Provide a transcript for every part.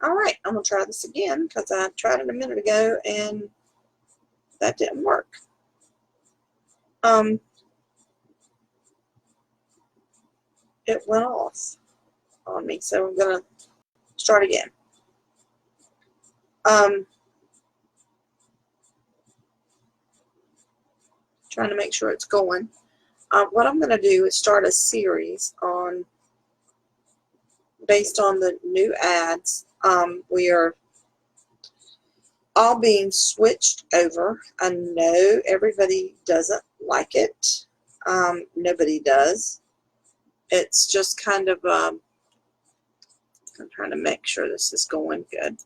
All right, I'm going to try this again because I tried it a minute ago and that didn't work. It went off on me, so I'm going to start again. Trying to make sure it's going. What I'm going to do is start a series on based on the new ads. We are all being switched over. I know everybody doesn't like it. Nobody does. It's just kind of, I'm trying to make sure this is going good.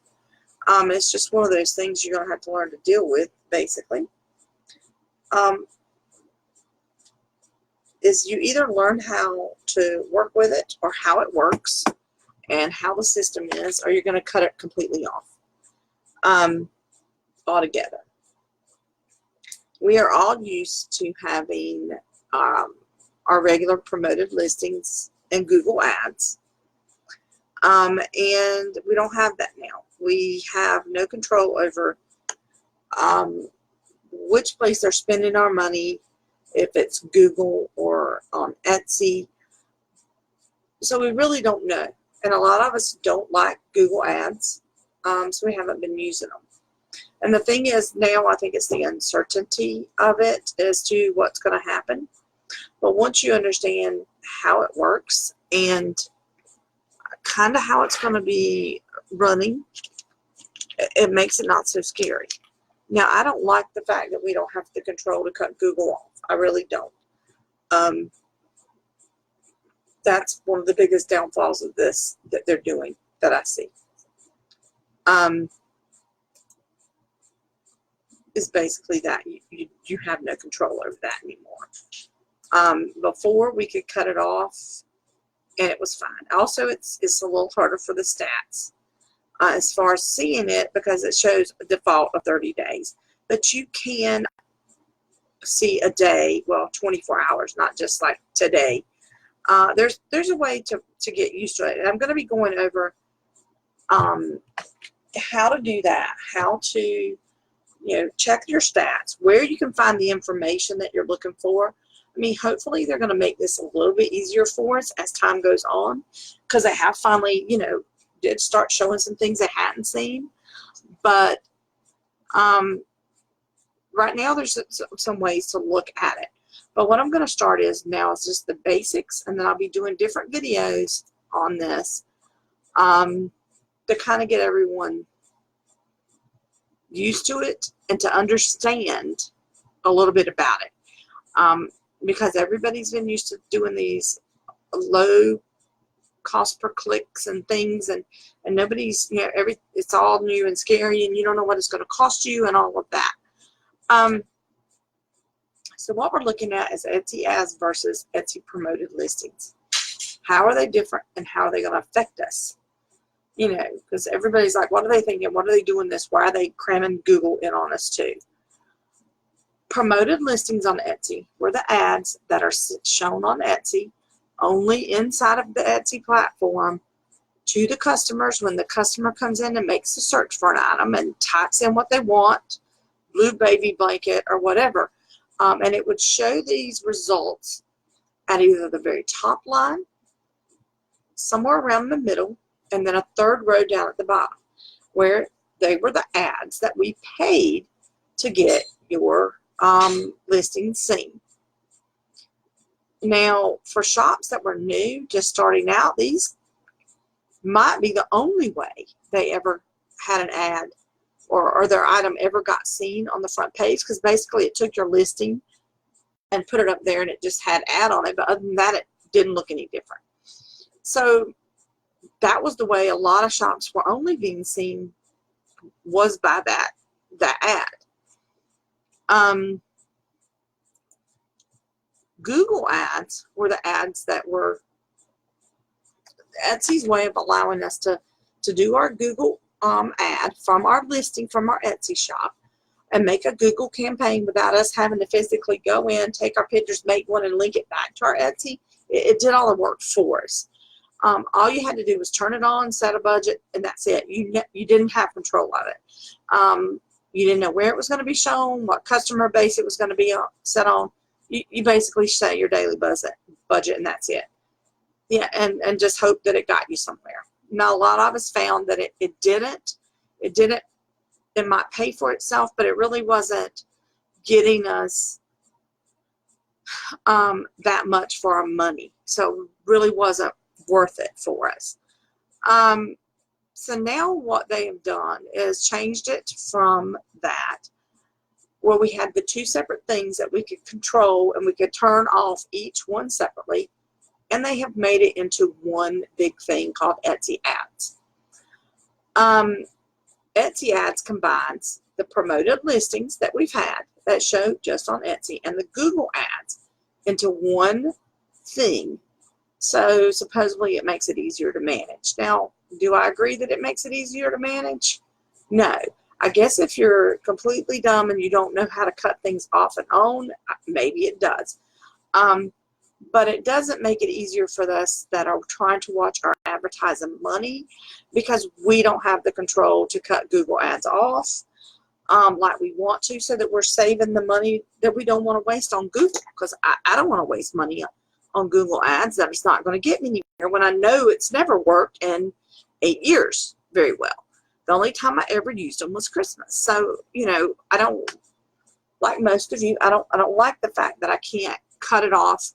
It's just one of those things you're going to have to learn to deal with, basically. Is you either learn how to work with it or how it works and how the system is, or you're going to cut it completely off altogether. We are all used to having our regular promoted listings and Google Ads, and we don't have that now. We have no control over which place they're spending our money, if it's Google or on Etsy. So we really don't know. And a lot of us don't like Google Ads, so we haven't been using them. And the thing is now, I think it's the uncertainty of it as to what's going to happen. But once you understand how it works and kind of how it's going to be running, it makes it not so scary. Now, I don't like the fact that we don't have the control to cut Google off. I really don't. That's one of the biggest downfalls of this that they're doing that I see. Is basically that you have no control over that anymore. Before we could cut it off and it was fine. Also, it's a little harder for the stats as far as seeing it because it shows a default of 30 days. But you can see a day, well, 24 hours, not just like today. There's a way to get used to it. And I'm going to be going over how to do that, how to check your stats, where you can find the information that you're looking for. I mean, hopefully they're going to make this a little bit easier for us as time goes on, because they have finally, did start showing some things they hadn't seen. But right now there's some ways to look at it. But what I'm going to start is just the basics, and then I'll be doing different videos on this to kind of get everyone used to it and to understand a little bit about it. Because everybody's been used to doing these low cost per clicks and things, and nobody's, it's all new and scary, and you don't know what it's going to cost you and all of that. So what we're looking at is Etsy ads versus Etsy promoted listings. How are they different, and how are they going to affect us? Because everybody's like, what are they thinking? What are they doing this? Why are they cramming Google in on us too? Promoted listings on Etsy were the ads that are shown on Etsy only inside of the Etsy platform to the customers when the customer comes in and makes a search for an item and types in what they want, blue baby blanket or whatever. And it would show these results at either the very top line, somewhere around the middle, and then a third row down at the bottom, where they were the ads that we paid to get your listing seen. Now, for shops that were new, just starting out, these might be the only way they ever had an ad or their item ever got seen on the front page, because basically it took your listing and put it up there and it just had ad on it, but other than that it didn't look any different. So that was the way a lot of shops were only being seen, was by that ad. Google ads were the ads that were Etsy's way of allowing us to do our Google ad from our listing from our Etsy shop and make a Google campaign without us having to physically go in, take our pictures, make one, and link it back to our Etsy. It did all the work for us. All you had to do was turn it on, set a budget, and that's it. You didn't have control of it. You didn't know where it was going to be shown, what customer base it was going to be set on. You basically set your daily budget, and that's it. Yeah, and just hope that it got you somewhere. Now, a lot of us found that it didn't. It didn't. It might pay for itself, but it really wasn't getting us that much for our money. So it really wasn't worth it for us. So now what they have done is changed it from that, where we had the two separate things that we could control and we could turn off each one separately, and they have made it into one big thing called Etsy Ads. Etsy Ads combines the promoted listings that we've had that show just on Etsy and the Google Ads into one thing. So supposedly it makes it easier to manage. Now, do I agree that it makes it easier to manage? No. I guess if you're completely dumb and you don't know how to cut things off and on, maybe it does. But it doesn't make it easier for us that are trying to watch our advertising money, because we don't have the control to cut Google Ads off like we want to, so that we're saving the money that we don't want to waste on Google, because I don't want to waste money on Google Ads that it's not going to get me anywhere when I know it's never worked in 8 years very well. The only time I ever used them was Christmas. So, I don't, like most of you, I don't like the fact that I can't cut it off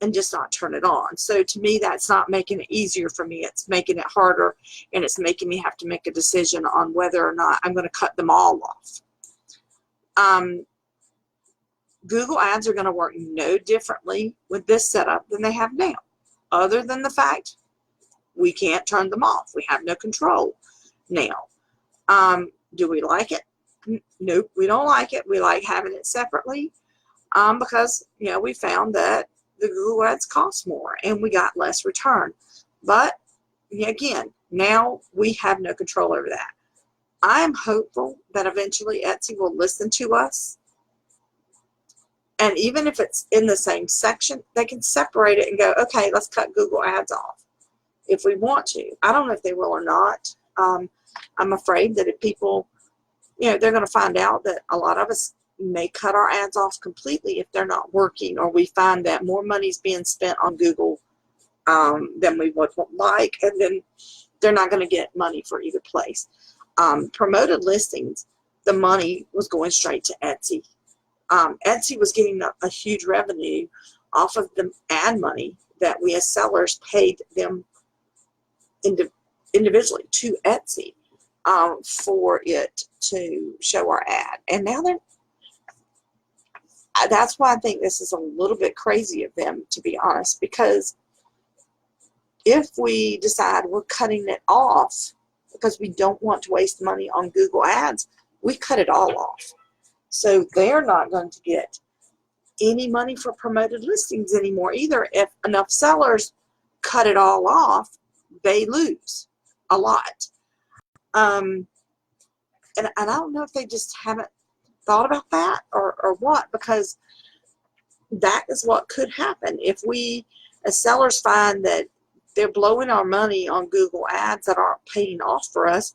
and just not turn it on. So to me, that's not making it easier for me. It's making it harder, and it's making me have to make a decision on whether or not I'm going to cut them all off. Google Ads are going to work no differently with this setup than they have now, other than the fact we can't turn them off. We have no control now. Do we like it? Nope, we don't like it. We like having it separately because, we found that the Google Ads cost more and we got less return. But again, now we have no control over that. I am hopeful that eventually Etsy will listen to us. And even if it's in the same section, they can separate it and go, okay, let's cut Google Ads off if we want to. I don't know if they will or not. I'm afraid that if people, they're going to find out that a lot of us may cut our ads off completely if they're not working, or we find that more money is being spent on Google than we would like, and then they're not going to get money for either place. Promoted listings, the money was going straight to Etsy. Etsy was getting a huge revenue off of the ad money that we as sellers paid them individually to Etsy for it to show our ad. And now that's why I think this is a little bit crazy of them, to be honest, because if we decide we're cutting it off because we don't want to waste money on Google Ads, we cut it all off. So they're not going to get any money for promoted listings anymore either. If enough sellers cut it all off, they lose a lot. And I don't know if they just haven't thought about that or what, because that is what could happen. If we as sellers find that they're blowing our money on Google Ads that aren't paying off for us,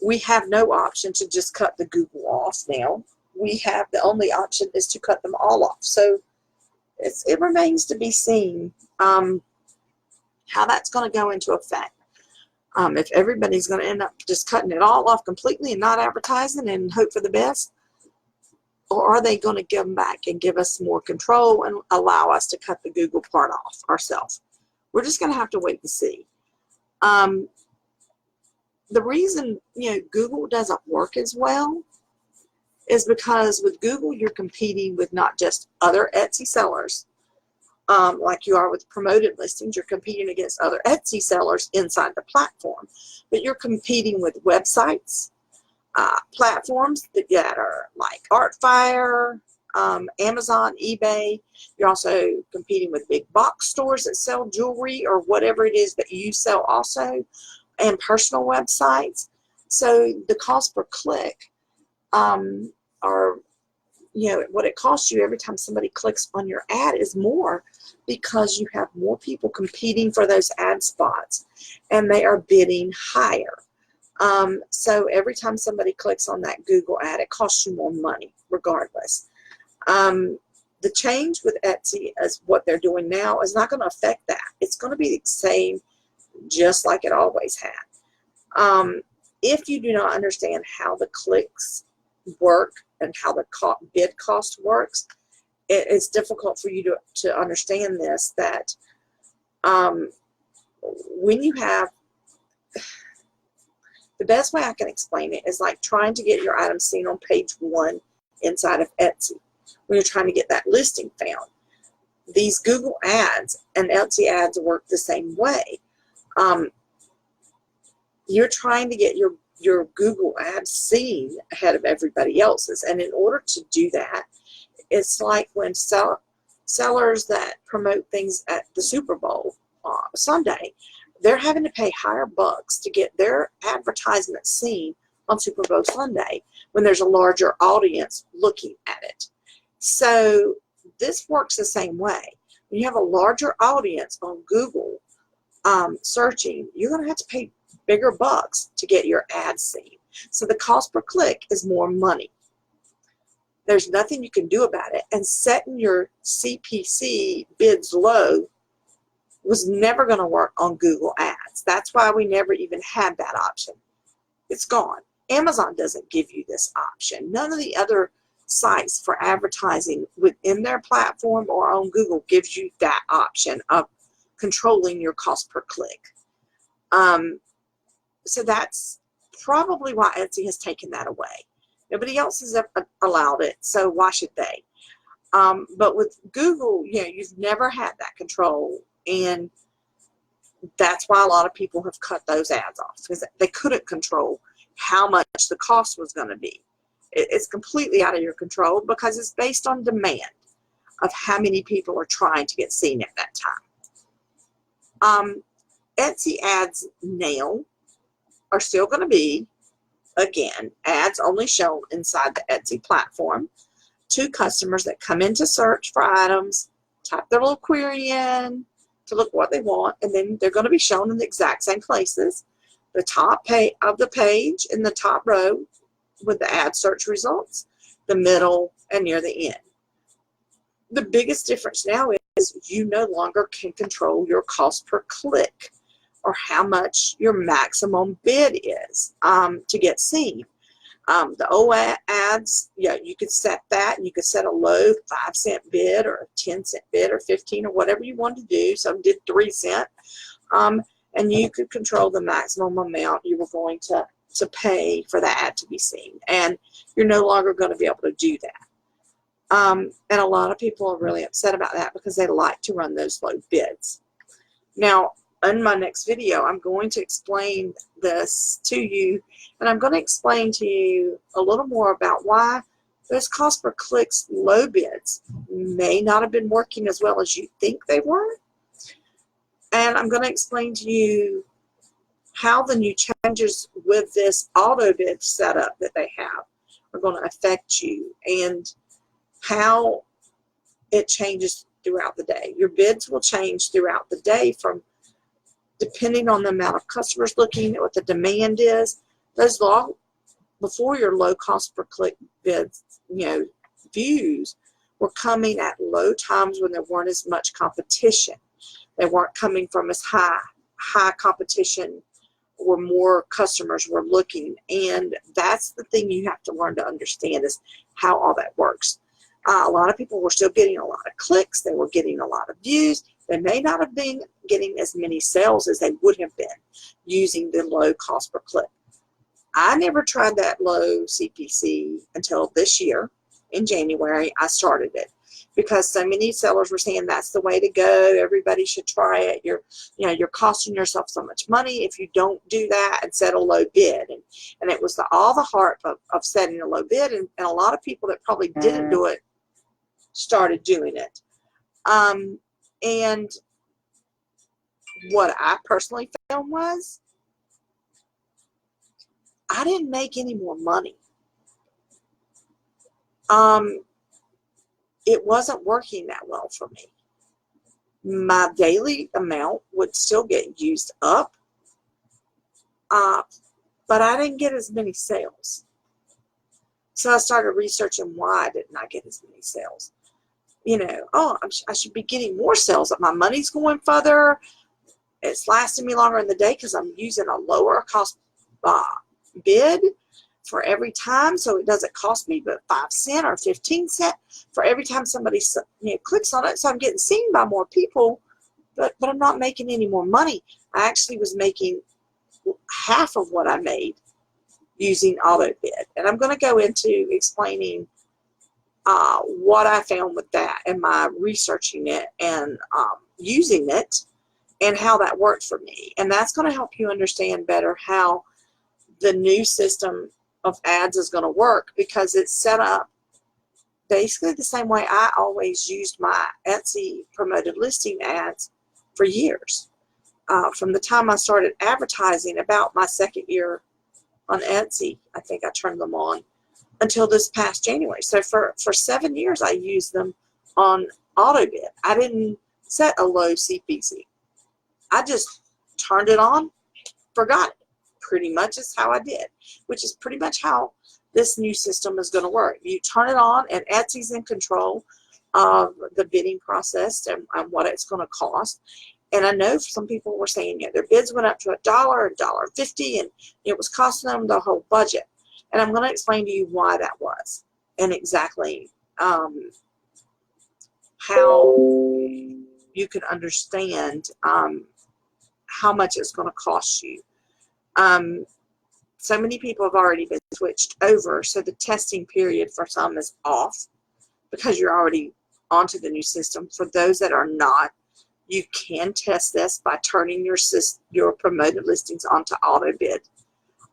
we have no option to just cut the Google off now. The only option is to cut them all off. So it remains to be seen how that's going to go into effect. If everybody's going to end up just cutting it all off completely and not advertising and hope for the best, or are they going to give them back and give us more control and allow us to cut the Google part off ourselves? We're just going to have to wait and see. The reason Google doesn't work as well is because with Google you're competing with not just other Etsy sellers, like you are with promoted listings. You're competing against other Etsy sellers inside the platform, but you're competing with websites, platforms that are like Artfire, Amazon, eBay. You're also competing with big box stores that sell jewelry or whatever it is that you sell also, and personal websites. So the cost per click, or what it costs you every time somebody clicks on your ad is more because you have more people competing for those ad spots and they are bidding higher. So every time somebody clicks on that Google ad, it costs you more money regardless. The change with Etsy as what they're doing now is not going to affect that. It's going to be the same just like it always had. If you do not understand how the clicks work and how the bid cost works, it's difficult for you to understand this, that when you have, the best way I can explain it is like trying to get your item seen on page 1 inside of Etsy when you're trying to get that listing found. These Google ads and Etsy ads work the same way. You're trying to get your Google ads seen ahead of everybody else's, and in order to do that, it's like when sellers that promote things at the Super Bowl Sunday, they're having to pay higher bucks to get their advertisement seen on Super Bowl Sunday when there's a larger audience looking at it. So this works the same way. When you have a larger audience on Google searching, you're going to have to pay bigger bucks to get your ads seen. So the cost per click is more money. There's nothing you can do about it. And setting your CPC bids low was never going to work on Google ads. That's why we never even had that option. It's gone. Amazon doesn't give you this option. None of the other sites for advertising within their platform or on Google gives you that option of controlling your cost per click. So that's probably why Etsy has taken that away. Nobody else has allowed it, so why should they? But with Google, you've never had that control, and that's why a lot of people have cut those ads off, because they couldn't control how much the cost was going to be. It's completely out of your control because it's based on demand of how many people are trying to get seen at that time. Etsy ads now are still going to be, again, ads only shown inside the Etsy platform to customers that come in to search for items, type their little query in to look what they want, and then they're going to be shown in the exact same places. The top of the page in the top row with the ad search results, the middle, and near the end. The biggest difference now is you no longer can control your cost per click or how much your maximum bid is to get seen. The old ads, you could set that, and you could set a low 5-cent bid or a 10-cent bid or 15 or whatever you wanted to do. Some did 3 cents. And you could control the maximum amount you were going to pay for the ad to be seen. And you're no longer going to be able to do that. And a lot of people are really upset about that because they like to run those low bids. Now, in my next video, I'm going to explain this to you, and I'm going to explain to you a little more about why those cost per clicks low bids may not have been working as well as you think they were. And I'm going to explain to you how the new changes with this auto bid setup that they have are going to affect you, and how it changes throughout the day. Your bids will change throughout the day depending on the amount of customers looking at what the demand is. Those before your low cost per click bids, views were coming at low times when there weren't as much competition. They weren't coming from as high competition where more customers were looking. And that's the thing you have to learn to understand, is how all that works. A lot of people were still getting a lot of clicks. They were getting a lot of views. They may not have been getting as many sales as they would have been using the low cost per click. I never tried that low CPC until this year. In January, I started it because so many sellers were saying that's the way to go. Everybody should try it. You're costing yourself so much money if you don't do that and set a low bid. And it was all the heart of setting a low bid. And a lot of people that probably didn't do it started doing it. And what I personally found was I didn't make any more money. It wasn't working that well for me. my daily amount would still get used up, but I didn't get as many sales. So I started researching why didn't I get as many sales. I should be getting more sales. My money's going further. It's lasting me longer in the day because I'm using a lower cost bid for every time, so it doesn't cost me but 5 cents or 15 cents for every time somebody clicks on it. So I'm getting seen by more people, but I'm not making any more money. I actually was making half of what I made using AutoBid, and I'm going to go into explaining what I found with that and my researching it and using it and how that worked for me. And that's going to help you understand better how the new system of ads is going to work, because it's set up basically the same way I always used my Etsy promoted listing ads for years. From the time I started advertising, about my second year on Etsy, I think I turned them on, until this past January. So for 7 years, I used them on AutoBid. I didn't set a low CPC. I just turned it on, forgot it. Pretty much is how I did, which is pretty much how this new system is going to work. You turn it on, and Etsy's in control of the bidding process and what it's going to cost. And I know some people were saying their bids went up to $1, $1.50, and it was costing them the whole budget. And I'm going to explain to you why that was and exactly how you can understand how much it's going to cost you. So many people have already been switched over, so the testing period for some is off because you're already onto the new system. For those that are not, you can test this by turning your promoted listings onto AutoBid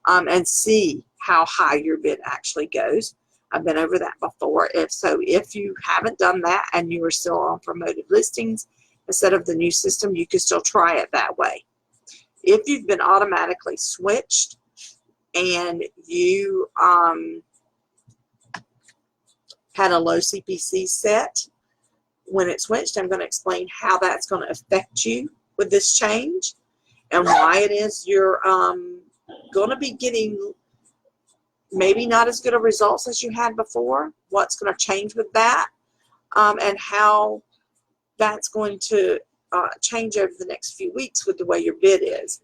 and see how high your bid actually goes. I've been over that before. If you haven't done that and you are still on promoted listings instead of the new system, you can still try it that way. If you've been automatically switched and you had a low CPC set when it switched, I'm going to explain how that's going to affect you with this change and why it is you're going to be getting maybe not as good of results as you had before, what's going to change with that, and how that's going to change over the next few weeks with the way your bid is.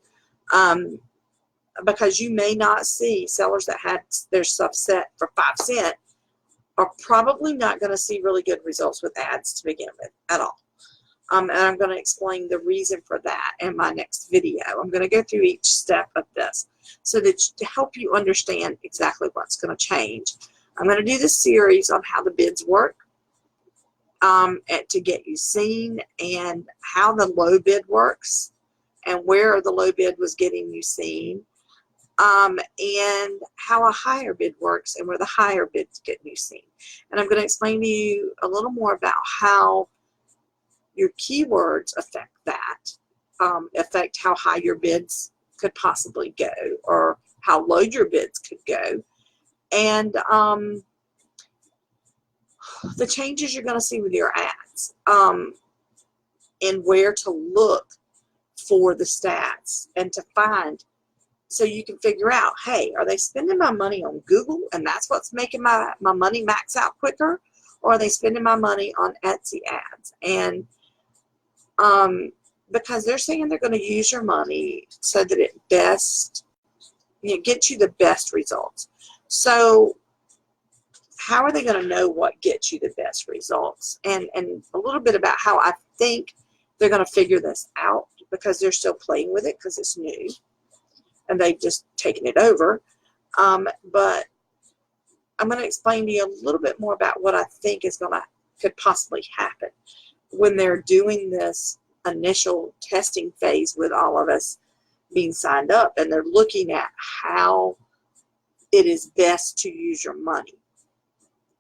Because you may not see sellers that had their stuff set for 5 cents are probably not going to see really good results with ads to begin with at all. And I'm going to explain the reason for that in my next video. I'm going to go through each step of this so that to help you understand exactly what's going to change. I'm going to do this series on how the bids work to get you seen, and how the low bid works and where the low bid was getting you seen, and how a higher bid works and where the higher bids get you seen. And I'm going to explain to you a little more about how your keywords affect that, affect how high your bids could possibly go or how low your bids could go, and the changes you're going to see with your ads, and where to look for the stats and to find, so you can figure out, hey, are they spending my money on Google and that's what's making my money max out quicker, or are they spending my money on Etsy ads? And because they're saying they're going to use your money so that it best gets you the best results. So how are they going to know what gets you the best results? And a little bit about how I think they're going to figure this out, because they're still playing with it because it's new and they've just taken it over. But I'm going to explain to you a little bit more about what I think could possibly happen when they're doing this initial testing phase with all of us being signed up, and they're looking at how it is best to use your money.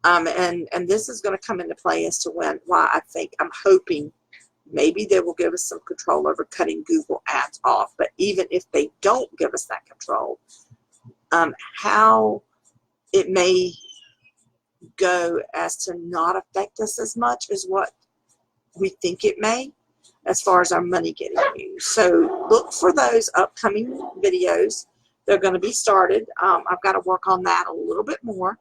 And this is going to come into play as to why I'm hoping maybe they will give us some control over cutting Google ads off. But even if they don't give us that control, how it may go as to not affect us as much as what we think it may. as far as our money getting used. So look for those upcoming videos. They're going to be started. I've got to work on that a little bit more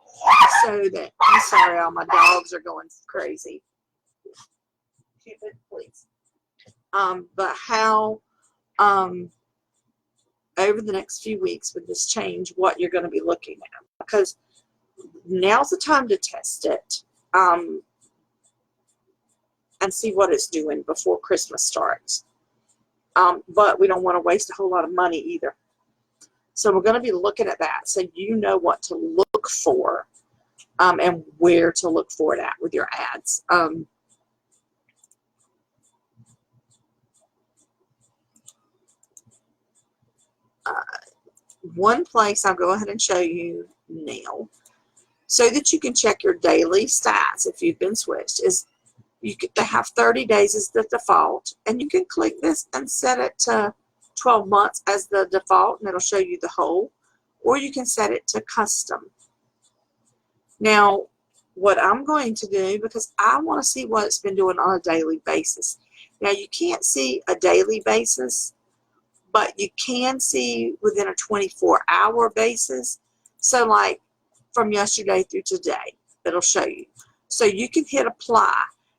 so that, I'm sorry, all my dogs are going crazy. Cupid, please. But how, over the next few weeks with this change, what you're going to be looking at. Because now's the time to test it and see what it's doing before Christmas starts. But we don't want to waste a whole lot of money either. So we're going to be looking at that so you know what to look for and where to look for it at with your ads. One place I'll go ahead and show you now so that you can check your daily stats if you've been switched is they have 30 days as the default, and you can click this and set it to 12 months as the default, and it'll show you the whole, or you can set it to custom. Now, what I'm going to do, because I want to see what it's been doing on a daily basis. Now, you can't see a daily basis, but you can see within a 24-hour basis. So, like from yesterday through today, it'll show you. So you can hit apply,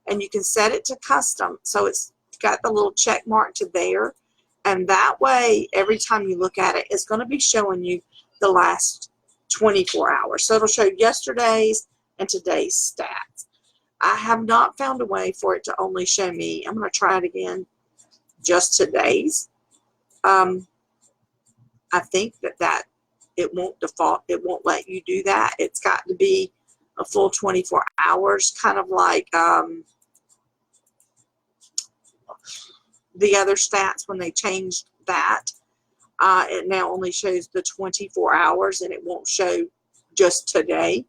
and you can set it to custom. So it's got the little check mark to there. And that way, every time you look at it, it's going to be showing you the last 24 hours. So it'll show yesterday's and today's stats. I have not found a way for it to only show me, I'm going to try it again, just today's. I think that it won't default. It won't let you do that. It's got to be a full 24 hours, kind of like the other stats when they changed that. It now only shows the 24 hours and it won't show just today.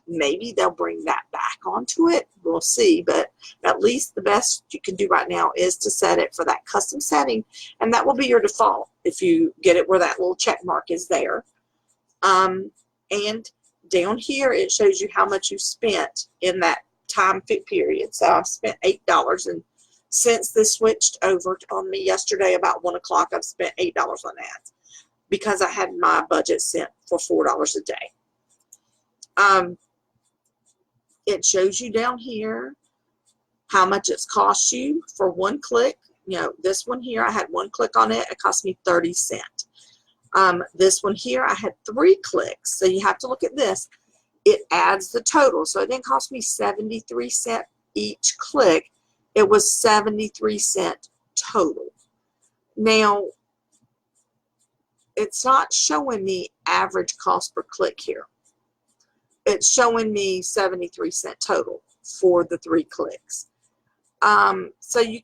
Maybe they'll bring that back onto it. We'll see. But at least the best you can do right now is to set it for that custom setting. And that will be your default if you get it where that little check mark is there. And down here, it shows you how much you spent in that time fit period. So I've spent $8. And since this switched over on me yesterday about 1 o'clock, I've spent $8 on ads because I had my budget set for $4 a day. It shows you down here how much it's cost you for one click. You know, this one here, I had one click on it. It cost me 30 cents. This one here, I had 3 clicks. So you have to look at this. It adds the total. So it didn't cost me 73 cents each click. It was 73 cents total. Now, it's not showing me average cost per click here. It's showing me 73 cents total for the 3 clicks. So you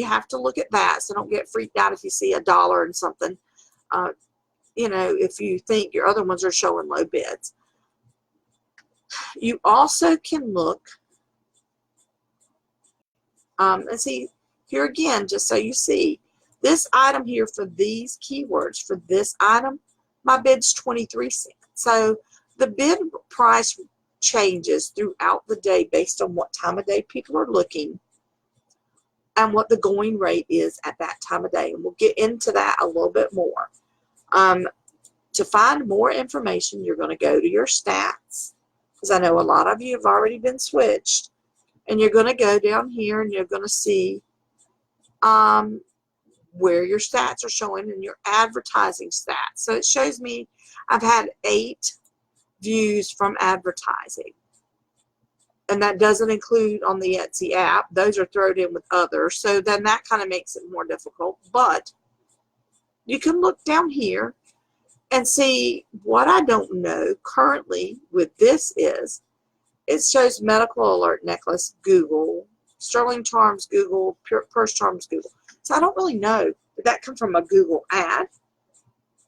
have to look at that. So don't get freaked out if you see $1 and something. You know, if you think your other ones are showing low bids. You also can look and see here again, just so you see, this item here for these keywords, for this item, my bid's 23 cents. So the bid price changes throughout the day based on what time of day people are looking and what the going rate is at that time of day. And we'll get into that a little bit more. To find more information, you're going to go to your stats, because I know a lot of you have already been switched. And you're going to go down here and you're going to see where your stats are showing and your advertising stats. So it shows me I've had 8 views from advertising. And that doesn't include on the Etsy app. Those are thrown in with others. So then that kind of makes it more difficult. But you can look down here and see what I don't know currently with this is, it shows medical alert necklace, Google, Sterling Charms, Google, Purse Charms, Google. So I don't really know, did that come from a Google ad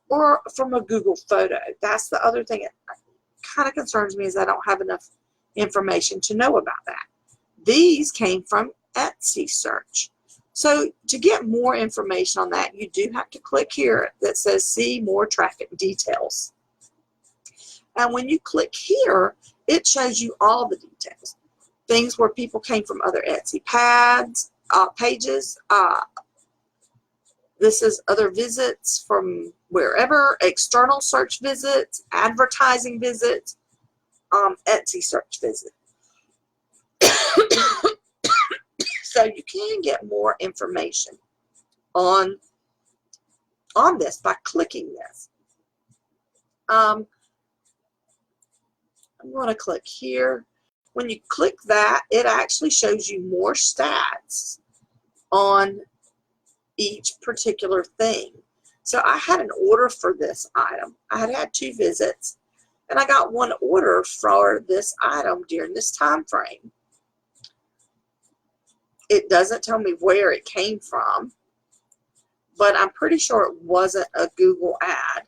or from a Google photo? That's the other thing that kind of concerns me, is I don't have enough information to know about that. These came from Etsy search. So to get more information on that, you do have to click here that says see more traffic details. And when you click here, it shows you all the details. Things where people came from other Etsy pads, pages. This is other visits from wherever, external search visits, advertising visits, Etsy search visits. So you can get more information on this by clicking this. I'm going to click here. When you click that, it actually shows you more stats on each particular thing. So I had an order for this item. I had 2 visits, and I got 1 order for this item during this time frame. It doesn't tell me where it came from, but I'm pretty sure it wasn't a Google ad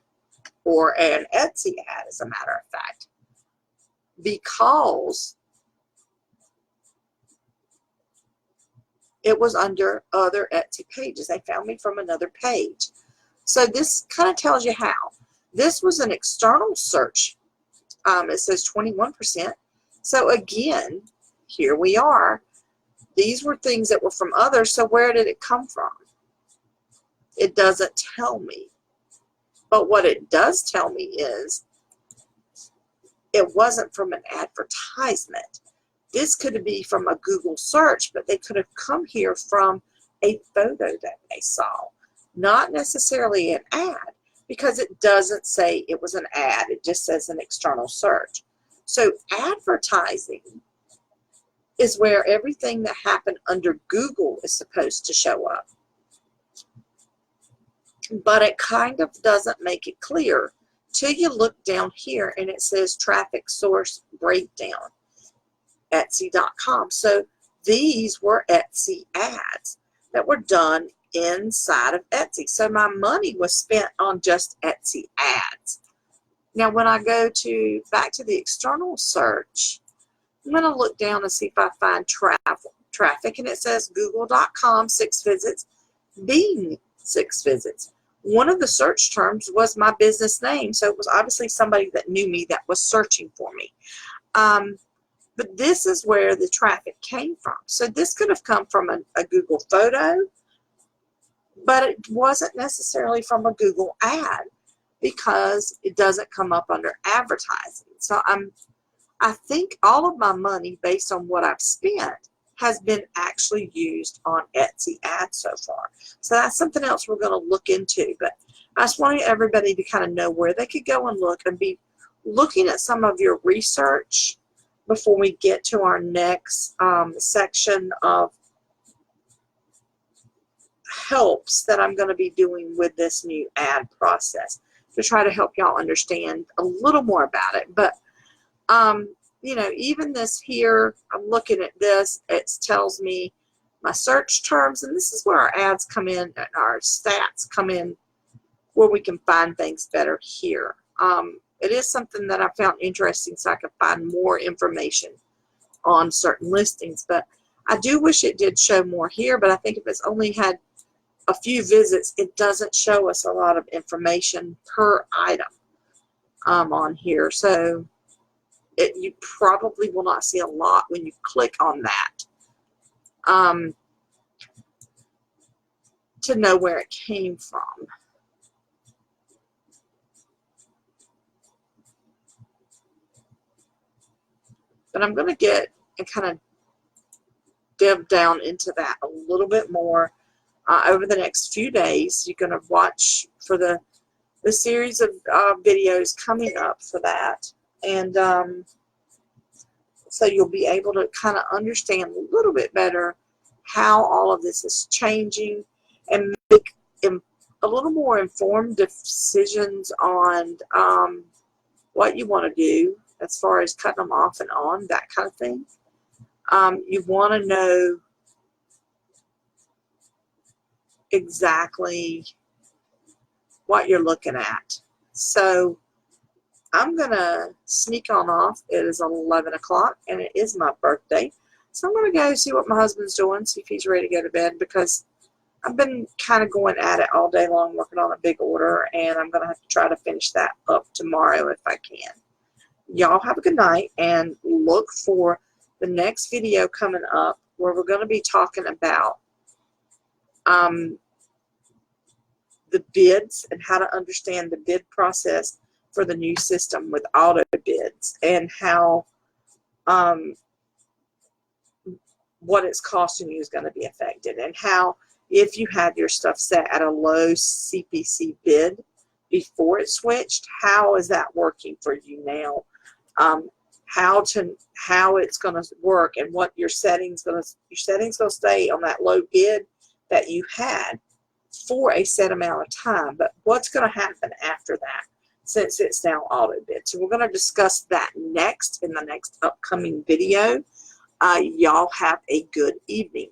or an Etsy ad, as a matter of fact, because it was under other Etsy pages. They found me from another page. So this kind of tells you how. This was an external search. It says 21%. So again, here we are. These were things that were from others. So where did it come from? It doesn't tell me. But what it does tell me is it wasn't from an advertisement. This could be from a Google search, but they could have come here from a photo that they saw, not necessarily an ad, because it doesn't say it was an ad. It just says an external search. So advertising is where everything that happened under Google is supposed to show up. But it kind of doesn't make it clear till you look down here and it says traffic source breakdown, Etsy.com. So these were Etsy ads that were done inside of Etsy. So my money was spent on just Etsy ads. Now when I go back to the external search, I'm going to look down and see if I find traffic, and it says google.com 6 visits, Bing 6 visits. One of the search terms was my business name, so it was obviously somebody that knew me that was searching for me. But this is where the traffic came from. So this could have come from a Google photo, but it wasn't necessarily from a Google ad because it doesn't come up under advertising. So I think all of my money, based on what I've spent, has been actually used on Etsy ads so far. So that's something else we're going to look into. But I just wanted everybody to kind of know where they could go and look and be looking at some of your research before we get to our next section of helps that I'm going to be doing with this new ad process to try to help y'all understand a little more about it. But you know, even this here, I'm looking at this, it tells me my search terms, and this is where our ads come in, and our stats come in, where we can find things better here. It is something that I found interesting, so I could find more information on certain listings, but I do wish it did show more here, but I think if it's only had a few visits, it doesn't show us a lot of information per item on here. So you probably will not see a lot when you click on that to know where it came from. But I'm going to get and kind of dive down into that a little bit more over the next few days. You're going to watch for the series of videos coming up for that. And so you'll be able to kind of understand a little bit better how all of this is changing and make a little more informed decisions on what you want to do as far as cutting them off and on, that kind of thing. You want to know exactly what you're looking at. So I'm going to sneak on off. It is 11 o'clock and it is my birthday. So I'm going to go see what my husband's doing, see if he's ready to go to bed, because I've been kind of going at it all day long working on a big order, and I'm going to have to try to finish that up tomorrow if I can. Y'all have a good night, and look for the next video coming up where we're going to be talking about the bids and how to understand the bid process for the new system with auto bids, and how what it's costing you is going to be affected, and how if you had your stuff set at a low CPC bid before it switched, how is that working for you now? How it's going to work, and what your settings going to stay on that low bid that you had for a set amount of time, but what's going to happen after that since it's now auto bid. So we're going to discuss that next in the next upcoming video. Y'all have a good evening.